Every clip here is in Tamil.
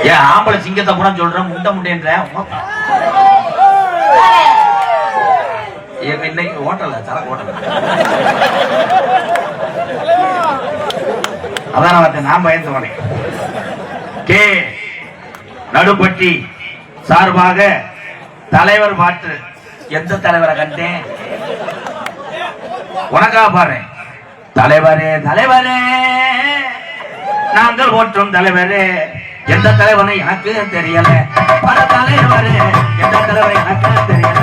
ஏன் ஆம்பளை சிங்கத்தை கூட சொல்றேன் முண்டை முண்டேன்ற இன்னைக்கு ஓட்டல சரக்கு ஓட்டல அதான் நான் பயந்து போனேன். கே நடுப்பட்டி சார்பாக தலைவர் பாட்டு எந்த தலைவரை கண்டேன் உனக்கா பாரு. தலைவரே தலைவரே நாங்கள் ஓட்டும் தலைவரே எந்த தலைவனை எனக்கு தெரியல. பல தலைவரே எந்த தலைவரை எனக்கு தெரியல.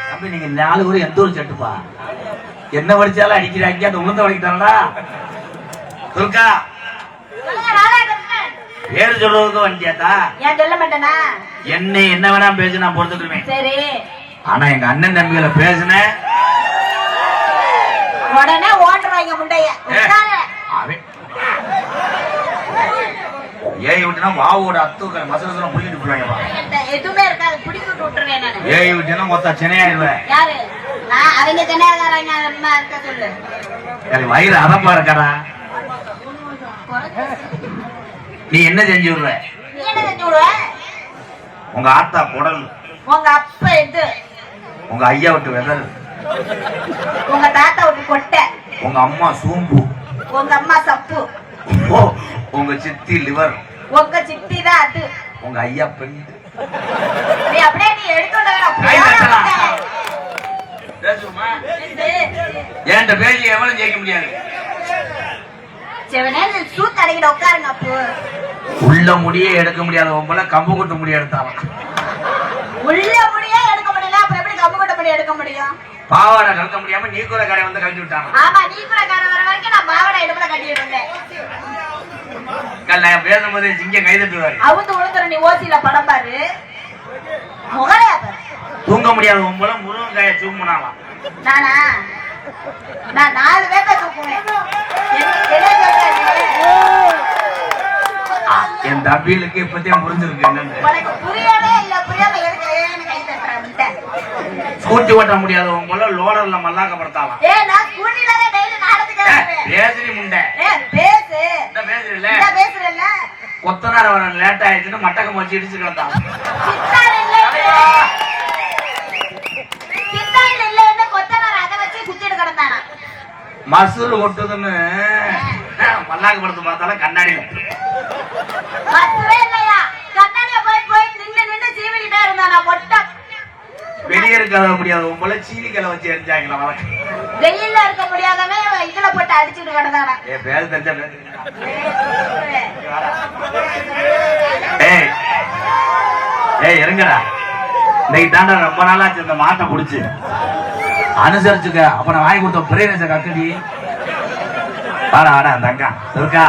தம்பி நீங்க 4 ஊர் எந்த ஊர் செட்டுப்பா என்ன படிச்சாலும் அடிக்கிறாங்க. அந்த உளுந்த வலிக்கிட்டாங்களா துர்கா பேரு சொல்றதுக்கு வண்டியாத்தா ஏன் சொல்ல மாட்டேனா? என்ன வேணா பேசு நான் பொறுத்துக்குவேன். சரி ஆனா எங்க அண்ணன் தம்பிகளை பேசுன உடனே ஓட்டுறாங்க முண்டைய. ஏய் விட்டுனா வாவோட அத்துக்கிற மசரசனம் புள்ளிட்டு போடுவாங்க. எதுவுமே இருக்காது பிடிச்சு விட்டுறேன் நான். ஏய் விட்டுனா மொத்த சென்னையாயிடுவேன். யாரு? நான் அவங்க சென்னையாகாரங்க அம்மா இருக்க சொல்லு. எனக்கு வயிறு அதப்பா இருக்காடா. நீ என்ன செஞ்சு விடுவ? நீ என்ன செஞ்சு விடுவ? உங்க ஆத்தா குடல், உங்க அப்பா எது, உங்க ஐயா விட்டு வெதல், உங்க தாத்தா விட்டு கொட்டை, உங்க அம்மா சூம்பு, உங்க அம்மா சப்பு, உங்க சித்தி லிவர், உங்க சித்தி தான் அது, உங்க ஐயா பெண். நீ அப்படியே நீ எடுத்து என்கிட்ட பேசி எவனும் ஜெயிக்க முடியாது. சூத் அடைக்கிட்ட உட்காருங்க. அப்போ உள்ள முடியே எடுக்க முடியாத உங்களை கம்பு கொட்ட முடிய எடுத்தாலும் உள்ள முடியே எடுக்க முடியல. அப்புறம் எப்படி கம்பு கொட்ட முடிய எடுக்க முடியும்? பாவாடை கலக்க முடியாம நீ கூட கடை வந்து கழட்டி விட்டாங்க. ஆமா நீ கூட கடை வர வரைக்கும் நான் பாவாடை இடுப்புல கட்டிட்டு இருந்தேன். நான் பேசும்போது சிங்க கைதட்டுவாரு. அவுத்து உழுந்துற நீ ஓசியில படம் பாரு. முகலையா பாரு. தூங்க முடியாத உங்களை முருங்கைக்காய தூங்குனாலாம். நானா? நான் 4 பேர்த்த தூக்குவேன். என் தம்பிகளுக்கு இப்பத்தையும் புரிஞ்சிருக்கு என்னன்னு. உனக்கு புரியவே இல்ல. புரியாம எதுக்கு கை தட்டுறேன்? ஸ்கூட்டி ஓட்ட முடியாத உங்களை லோடர்ல மல்லாக்கப்படுத்தாலாம். நான் ஸ்கூட்டில தான் டெய்லி நாடத்துக்கு பேசுறி முண்டை. பேசு. இந்த பேசுறீல்ல? இந்த பேசுறல்ல? கொத்தனார வர லேட் ஆயிடுச்சுன்னு மட்டக்கம் வச்சு இடிச்சு கிடந்தான். சித்தாள் இல்ல என்ன கொத்தனார அதை வச்சு குத்திட்டு கிடந்தானா? மசூல் ஒட்டுதுன்னு மல்லாக்க படுத்து பார்த்தாலும் கண்ணாடியில மசூலே இல்லையா? கண்ணாடிய போய் நின்னு சீவிக்கிட்டே இருந்தானா மொட்டை. வெளியே இருக்க முடியாத உங்களை சீனிக்கலை வச்சு எரிஞ்சாங்களா வழக்கு. வெயில்ல இருக்க முடியாதவன் இதுல போட்டு அடிச்சுட்டு கிடந்தானா? பேர் தெரிஞ்ச ஏய் இருங்கடா. இன்னைக்கு தாண்டா ரொம்ப நாளாச்சு இந்த மாட்டை புடிச்சு அனுசரிச்சுக்க. அப்ப நான் வாங்கி கொடுத்த பிரேனஸ கக்கடி. வாடா வாடா தங்கா இருக்கா